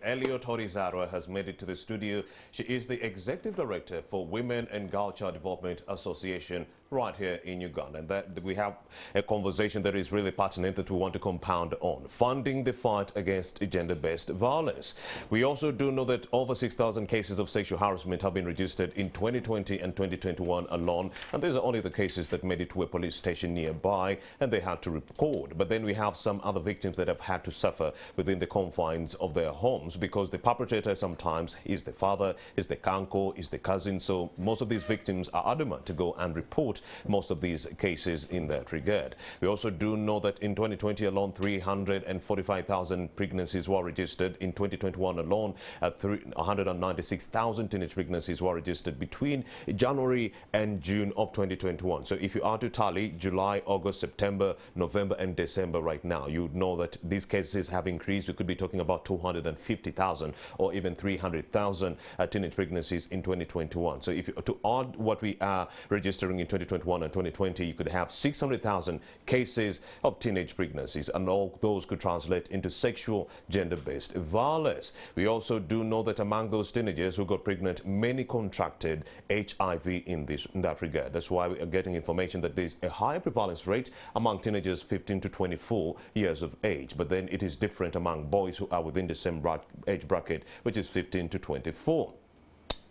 Eliot Horizaro has made it to the studio. She is the Executive Director for Women and Girl Child Development Association right here in Uganda. And that we have a conversation that is really pertinent that we want to compound on. Funding the fight against gender-based violence. We also do know that over 6,000 cases of sexual harassment have been registered in 2020 and 2021 alone. And these are only the cases that made it to a police station nearby and they had to record. But then we have some other victims that have had to suffer within the confines of their homes because the perpetrator sometimes is the father, is the uncle, is the cousin. So most of these victims are adamant to go and report most of these cases in that regard. We also do know that in 2020 alone, 345,000 pregnancies were registered. In 2021 alone, 196,000 teenage pregnancies were registered between January and June of 2021. So if you are to tally July, August, September, November and December right now, you know that these cases have increased. We could be talking about 250,000 or even 300,000 teenage pregnancies in 2021. So if you to add what we are registering in 2021 and 2020, you could have 600,000 cases of teenage pregnancies, and all those could translate into sexual gender-based violence. We also do know that among those teenagers who got pregnant, many contracted HIV in that regard. That's why we are getting information that there's a higher prevalence rate among teenagers 15 to 24 years of age, but then it is different among boys who are within the same age bracket, which is 15 to 24.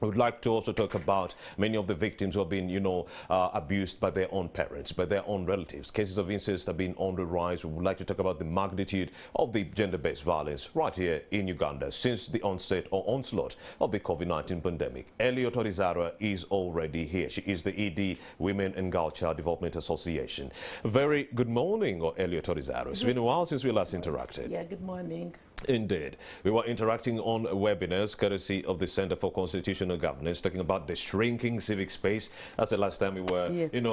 I would like to also talk about many of the victims who have been, abused by their own parents, by their own relatives. Cases of incest have been on the rise. We would like to talk about the magnitude of the gender-based violence right here in Uganda since the onset or onslaught of the COVID-19 pandemic. Eliot Horizaro is already here. She is the ED, Women and Girl Child Development Association. Very good morning, Eliot Horizaro. It's been a while since we last interacted. Yeah, good morning. Indeed. We were interacting on webinars courtesy of the Center for Constitutional Governance, talking about the shrinking civic space. That's the last time we were,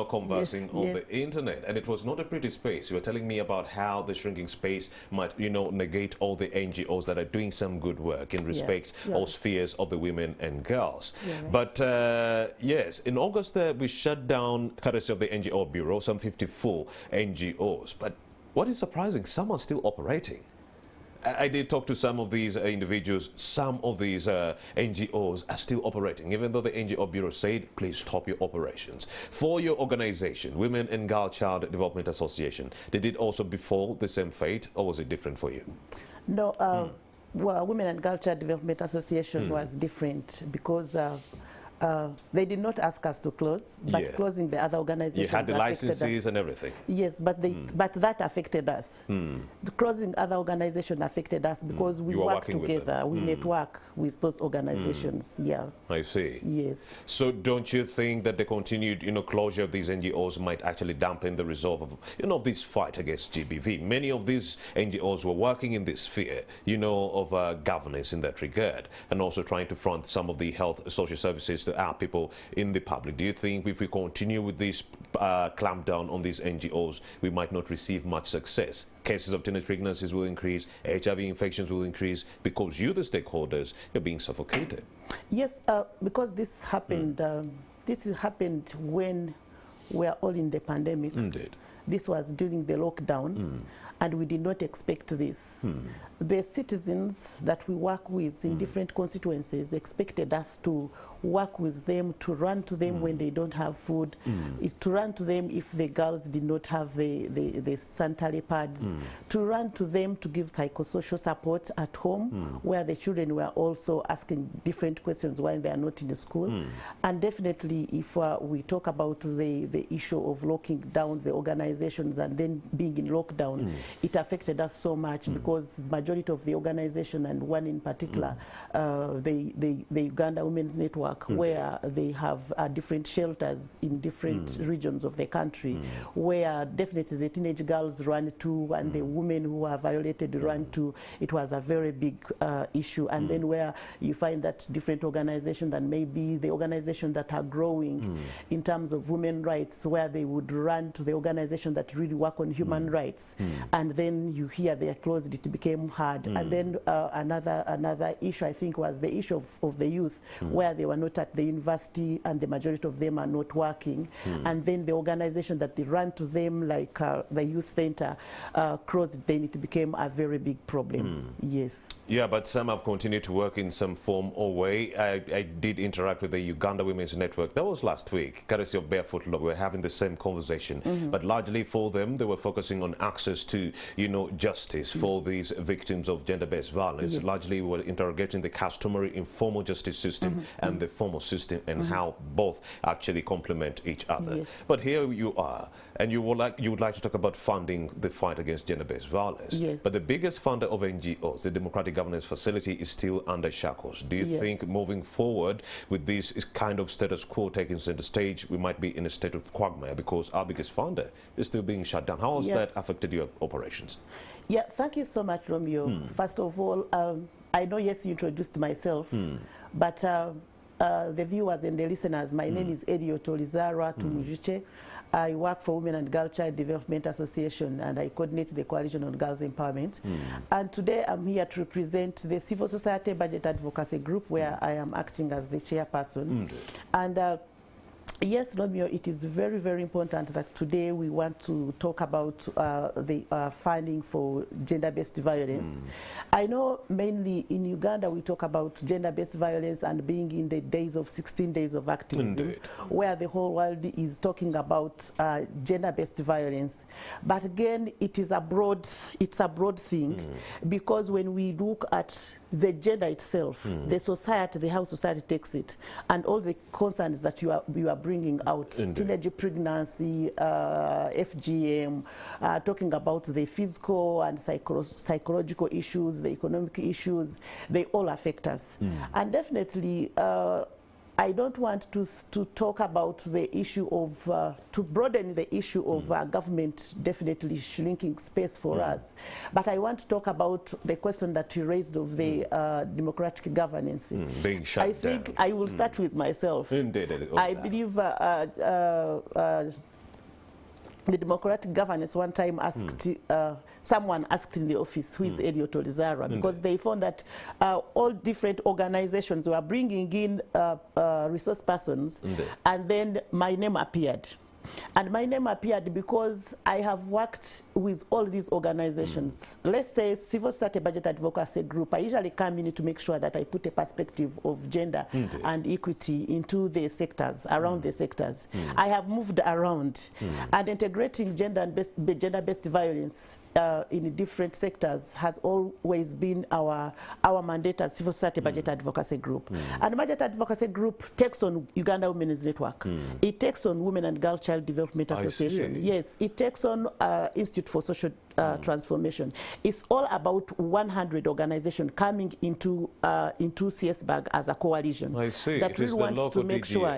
conversing on the internet. And it was not a pretty space. You were telling me about how the shrinking space might, negate all the NGOs that are doing some good work in respect or spheres of the women and girls. Yeah. But yes, in August we shut down, courtesy of the NGO Bureau, some 54 NGOs. But what is surprising, some are still operating. I did talk to some of these individuals. Some of these NGOs are still operating, even though the NGO Bureau said, please stop your operations. For your organization, Women and Girl Child Development Association, did it also befall the same fate, or was it different for you? No, well, Women and Girl Child Development Association was different because they did not ask us to close, but closing the other organizations. You had the licenses and everything. Yes, but but that affected us. The closing other organizations affected us because we work together. We network with those organizations. Yeah. I see. Yes. So don't you think that the continued, closure of these NGOs might actually dampen the resolve of, this fight against GBV? Many of these NGOs were working in this sphere, of governance in that regard, and also trying to front some of the health social services to our people in the public. Do you think if we continue with this clampdown on these NGOs, we might not receive much success? Cases of teenage pregnancies will increase, HIV infections will increase because you, the stakeholders, are being suffocated. Yes, because this happened. This happened when we are all in the pandemic. Indeed. This was during the lockdown, and we did not expect this. The citizens that we work with in different constituencies expected us to work with them, to run to them when they don't have food, to run to them if the girls did not have the sanitary pads, to run to them to give psychosocial support at home, where the children were also asking different questions while they are not in the school. And definitely if we talk about the issue of locking down the organizations and then being in lockdown, it affected us so much because majority of the organization, and one in particular, the Uganda Women's Network, where they have different shelters in different regions of the country, where definitely the teenage girls run to and the women who are violated run to. It was a very big issue. And then where you find that different organizations, and maybe the organizations that are growing in terms of women rights, where they would run to the organizations that really work on human rights. and then you hear they are closed, it became hard. And then another issue, I think, was the issue of the youth, where they were not at the university and the majority of them are not working. And then the organization that they ran to them, like the youth center, closed. Then it became a very big problem. Yes. Yeah, but some have continued to work in some form or way. I did interact with the Uganda Women's Network. That was last week, courtesy of Barefoot Law. We were having the same conversation. But largely for them, they were focusing on access to, you know, justice for these victims of gender-based violence. Largely we were interrogating the customary informal justice system and the formal system, and how both actually complement each other. But here you are, and you would like to talk about funding the fight against gender-based violence. But the biggest funder of NGOs, the Democratic Governance Facility, is still under shackles. Do you think moving forward with this kind of status quo taking center stage, we might be in a state of quagmire because our biggest funder is still being shut down? How has that affected your operations? Yeah, thank you so much, Romeo. First of all, I know, yes, you introduced myself, but the viewers and the listeners, my name is Edio Tolizarwa Tumujiche. I work for Women and Girl Child Development Association, and I coordinate the Coalition on Girls Empowerment. And today I'm here to represent the Civil Society Budget Advocacy Group, where I am acting as the chairperson. And yes, Romeo, it is very, very important that today we want to talk about the funding for gender-based violence. I know mainly in Uganda we talk about gender-based violence and being in the days of 16 days of activism, where the whole world is talking about gender-based violence. But again, it's a broad thing, because when we look at the gender itself, the society, the how society takes it, and all the concerns that you are bringing out, teenage pregnancy, FGM, talking about the physical and psychological issues, the economic issues, they all affect us. And definitely, I don't want to talk about the issue of, to broaden the issue of government definitely shrinking space for us. But I want to talk about the question that you raised of the democratic governance. Being shut I think I will start with myself. I believe the democratic governance one time asked, someone asked in the office, who is Edio Tolizarwa, because they found that all different organizations were bringing in resource persons, and then my name appeared. And my name appeared because I have worked with all these organizations. Let's say Civil Society Budget Advocacy Group, I usually come in to make sure that I put a perspective of gender and equity into the sectors, around the sectors. I have moved around, and integrating gender-based violence in different sectors has always been our mandate as Civil Society Budget Advocacy Group. And Budget Advocacy Group takes on Uganda Women's Network. It takes on Women and Girl Child Development Association. Yes, it takes on Institute for Social Transformation. It's all about 100 organizations coming into CSBAG as a coalition. I see. That really wants to make sure,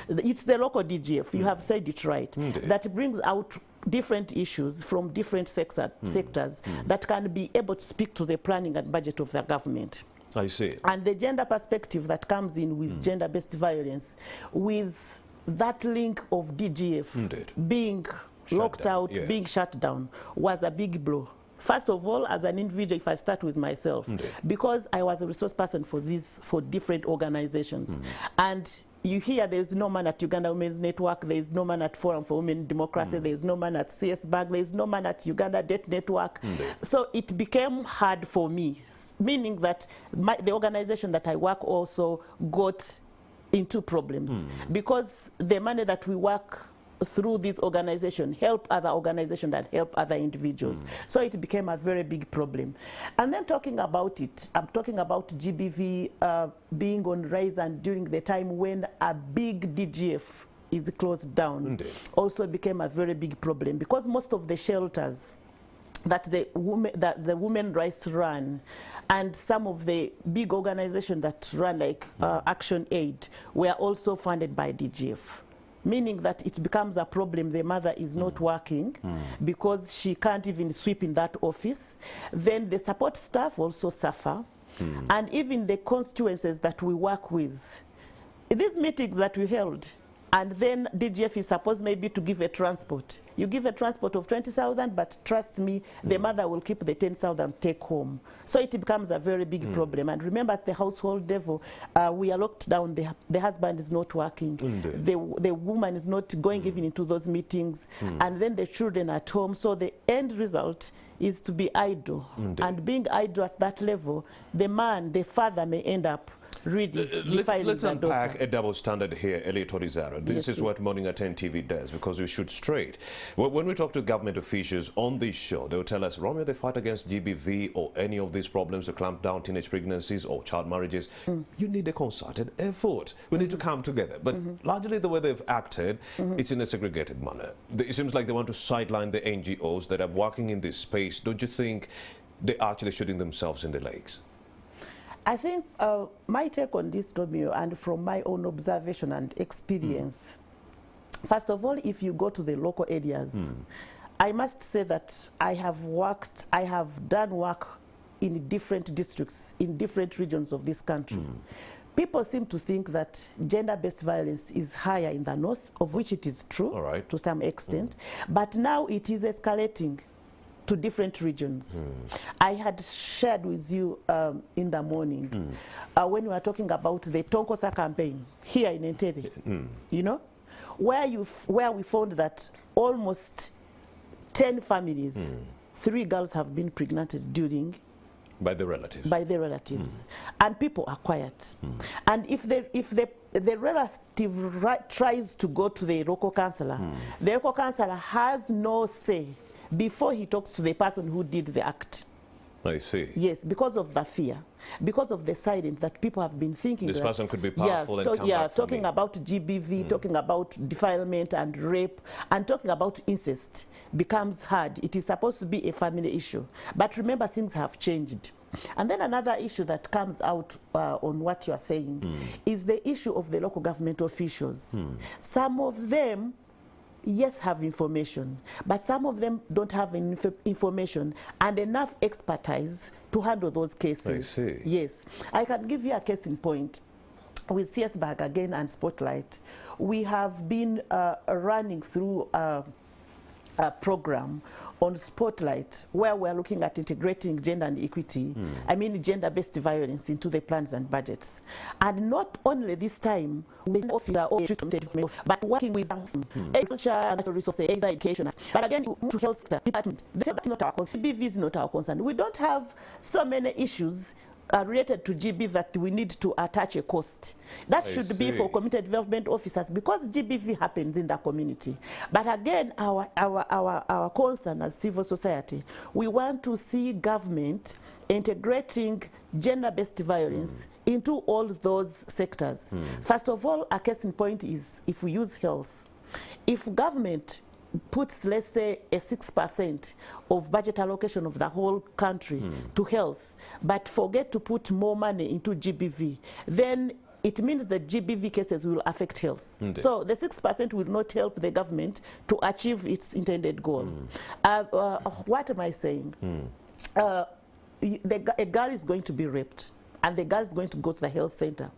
it's the local DGF. You have said it right. That brings out different issues from different sectors that can be able to speak to the planning and budget of the government. I see. And the gender perspective that comes in with gender-based violence, with that link of DGF being locked out, being shut down, was a big blow. First of all, as an individual, if I start with myself, because I was a resource person for different organizations, and you hear there's no man at Uganda Women's Network, there's no man at Forum for Women Democracy, there's no man at CSBAG, there's no man at Uganda Debt Network. So it became hard for me, meaning that the organization that I work also got into problems, because the money that we work through this organization help other organizations that help other individuals. So it became a very big problem. And then talking about it, I'm talking about GBV being on rise, and during the time when a big DGF is closed down, also became a very big problem, because most of the shelters that the women rights run, and some of the big organizations that run like Action Aid, were also funded by DGF. Meaning that it becomes a problem. The mother is not working because she can't even sweep in that office. Then the support staff also suffer. And even the constituencies that we work with, these meetings that we held, and then DGF is supposed maybe to give a transport. You give a transport of 20,000, but trust me, the mother will keep the 10,000 take home. So it becomes a very big problem. And remember, at the household level, we are locked down. The husband is not working. The woman is not going even into those meetings. And then the children at home. So the end result is to be idle. And being idle at that level, the man, the father may end up really let's unpack a double standard here, Elliot Odizara. This is what Morning at 10 TV does, because we shoot straight. When we talk to government officials on this show, they'll tell us, Romeo, they fight against GBV or any of these problems to clamp down teenage pregnancies or child marriages. You need a concerted effort. We need to come together. But largely the way they've acted, it's in a segregated manner. It seems like they want to sideline the NGOs that are working in this space. Don't you think they're actually shooting themselves in the legs? I think my take on this, Romeo, and from my own observation and experience, first of all, if you go to the local areas, I must say that I have done work in different districts, in different regions of this country. People seem to think that gender-based violence is higher in the north, of which it is true to some extent, but now it is escalating to different regions. I had shared with you in the morning when we were talking about the Tonkosa campaign here in Entebbe, you know, where we found that almost 10 families, 3 girls have been pregnant during by the relatives. By the relatives, and people are quiet. And if the relative tries to go to the local councillor, the local councillor has no say before he talks to the person who did the act. I see. Yes, because of the fear, because of the silence that people have been thinking. This that, person could be powerful and come back talking about GBV, talking about defilement and rape, and talking about incest becomes hard. It is supposed to be a family issue. But remember, things have changed. And then another issue that comes out on what you are saying is the issue of the local government officials. Some of them, yes, have information, but some of them don't have information and enough expertise to handle those cases. I see. Yes. I can give you a case in point. With CS Bag again and Spotlight, we have been running through a program on Spotlight where we're looking at integrating gender and equity, I mean gender-based violence into the plans and budgets. And not only this time, but working with agriculture, natural resources, either education, but again, to health department, that's not our concern. GBV is not our concern. We don't have so many issues related to GB that we need to attach a cost. That should be for community development officers, because GBV happens in the community. But again, our concern as civil society, we want to see government integrating gender-based violence into all those sectors. First of all, a case in point is if we use health. If government puts, let's say, a 6% of budget allocation of the whole country to health, but forget to put more money into GBV, then it means that GBV cases will affect health. So the 6% will not help the government to achieve its intended goal. What am I saying? A girl is going to be raped, and the girl is going to go to the health center.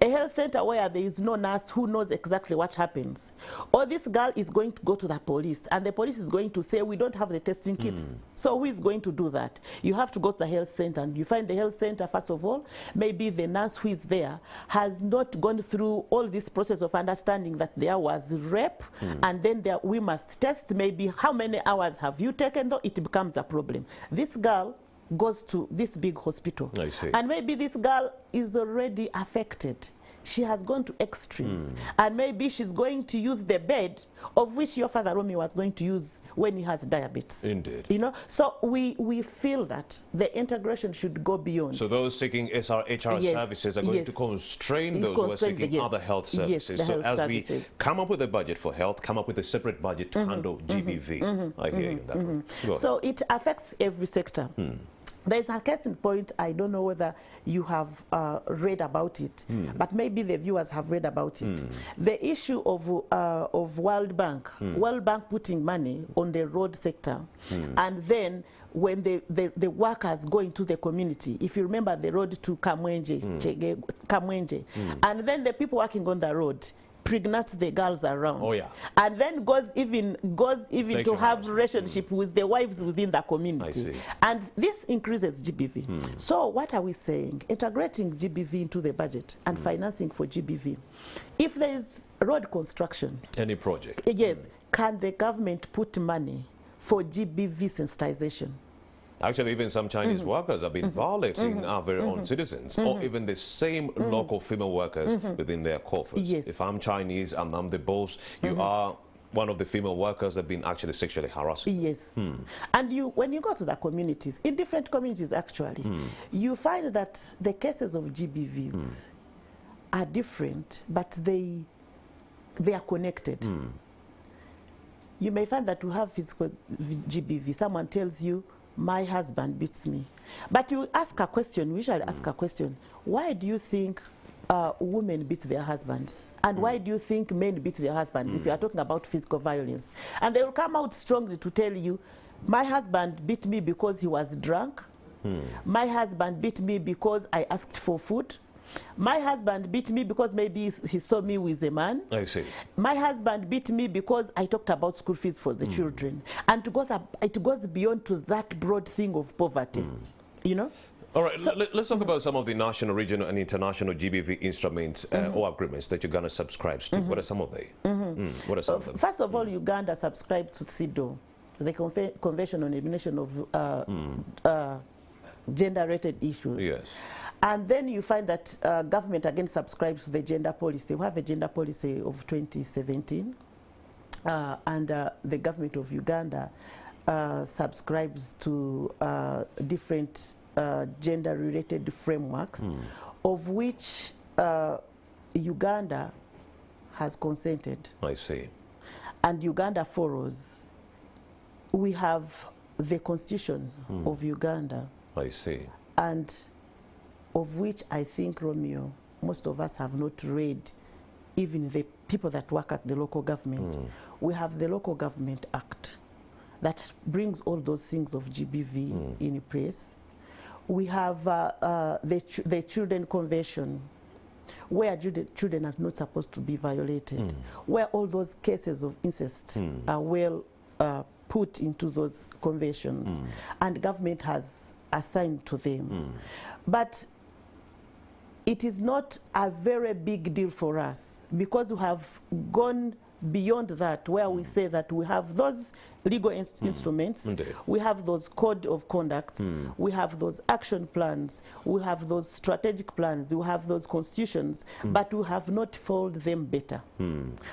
A health center where there is no nurse who knows exactly what happens. Or this girl is going to go to the police, and the police is going to say, we don't have the testing kits. So who is going to do that? You have to go to the health center, and you find the health center, first of all, maybe the nurse who is there has not gone through all this process of understanding that there was rape, and then we must test maybe how many hours have you taken, though it becomes a problem. This girl goes to this big hospital, and maybe this girl is already affected. She has gone to extremes, and maybe she's going to use the bed of which your father Romeo was going to use when he has diabetes. Indeed. You know, so we feel that the integration should go beyond. So those seeking HR services are going to constrain those who are seeking other health services. So as we come up with a budget for health, come up with a separate budget to handle GBV. I hear you on that one. So it affects every sector. There's a case in point, I don't know whether you have read about it, but maybe the viewers have read about it. The issue of World Bank, World Bank putting money on the road sector, and then when the workers go into the community, if you remember the road to Kamwenje, and then the people working on the road impregnates the girls around. Oh, yeah. And then goes even to have relationship with the wives within the community. And this increases GBV. So what are we saying? Integrating GBV into the budget and financing for GBV. If there is road construction, any project, yes, can the government put money for GBV sensitization? Actually, even some Chinese workers have been violating our very own citizens, or even the same local female workers within their coffers. Yes. If I'm Chinese and I'm the boss, you are one of the female workers that have been actually sexually harassing. Yes. And when you go to the communities, in different communities actually, you find that the cases of GBVs are different, but they are connected. You may find that we have physical GBV. Someone tells you, my husband beats me. But you ask a question, we shall ask a question. Why do you think women beat their husbands? And why do you think men beat their husbands if you are talking about physical violence? And they will come out strongly to tell you, my husband beat me because he was drunk. My husband beat me because I asked for food. My husband beat me because maybe he saw me with a man. I see. My husband beat me because I talked about school fees for the children. And it goes beyond to that broad thing of poverty, you know? All right, so, let's talk about some of the national, regional, and international GBV instruments or agreements that Uganda subscribes to. What are some of them? What are some of them? First of all, Uganda subscribed to CEDAW, the Convention on Elimination of Gender-Related Issues. Yes. And then you find that government again subscribes to the gender policy. We have a gender policy of 2017, and the government of Uganda subscribes to different gender-related frameworks, of which Uganda has consented. I see. And Uganda follows. We have the Constitution of Uganda. I see. And of which I think, Romeo, most of us have not read, even the people that work at the local government. We have the Local Government Act that brings all those things of GBV in place. We have the Children Convention, where children are not supposed to be violated, where all those cases of incest are well put into those conventions, and government has assigned to them. But it is not a very big deal for us, because we have gone beyond that, where we say that we have those legal instruments, we have those code of conducts, we have those action plans, we have those strategic plans, we have those constitutions, but we have not followed them better.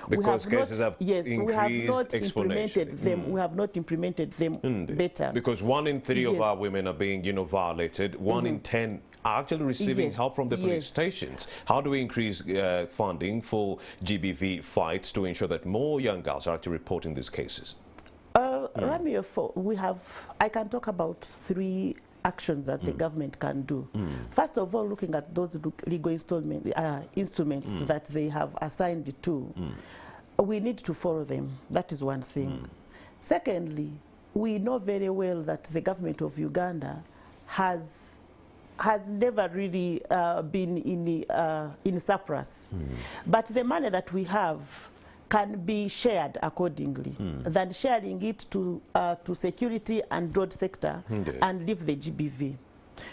Because cases have increased we have not implemented them. We have not implemented them better. Because 1 in 3 of our women are being, violated. 1 in 10 are actually receiving help from the police stations. How do we increase funding for GBV fights to ensure that more young girls are actually reporting these cases? Ramiro, I can talk about 3 actions that the government can do. First of all, looking at those legal instruments that they have assigned to, we need to follow them. That is one thing. Secondly, we know very well that the government of Uganda has never really been in surplus. But the money that we have can be shared accordingly, than sharing it to security and road sector and leave the GBV.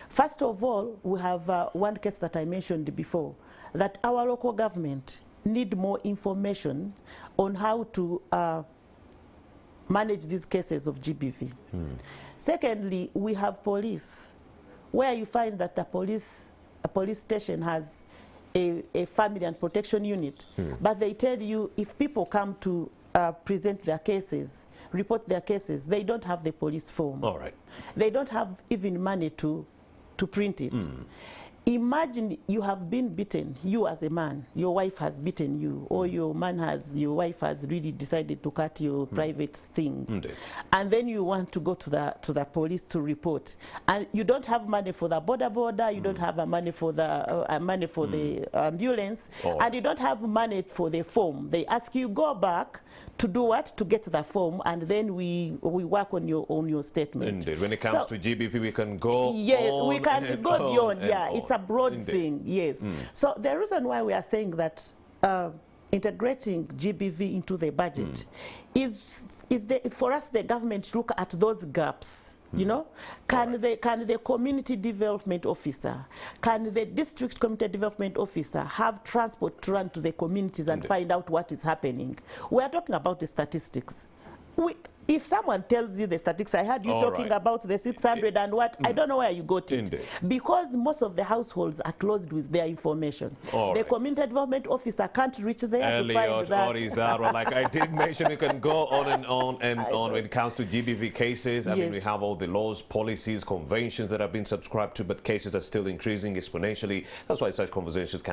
First of all, we have one case that I mentioned before, that our local government need more information on how to manage these cases of GBV. Secondly, we have police, where you find that a police station has a family and protection unit, but they tell you if people come to present their cases, report their cases, they don't have the police form. All right. They don't have even money to print it. Imagine you have been beaten, you as a man, your wife has beaten you, or your wife has really decided to cut your private things. And then you want to go to the police to report. And you don't have money for the border, you don't have money for the ambulance, and you don't have money for the form. They ask you, go back to do what? To get the form, and then we work on your statement. Indeed. When it comes to GBV, we can go we can go beyond. It's a broad thing, yes. So the reason why we are saying that integrating GBV into the budget for us, the government, to look at those gaps. You know, can the community development officer, can the district community development officer have transport to run to the communities and find out what is happening? We are talking about the statistics. If someone tells you the statistics, I heard you talking about the 600 and what, I don't know where you got it. Indeed. Because most of the households are closed with their information. The community development officer can't reach there to find that. Orizaro, like I did mention, you can go on and on when it comes to GBV cases. I mean, we have all the laws, policies, conventions that have been subscribed to, but cases are still increasing exponentially. That's why such conversations can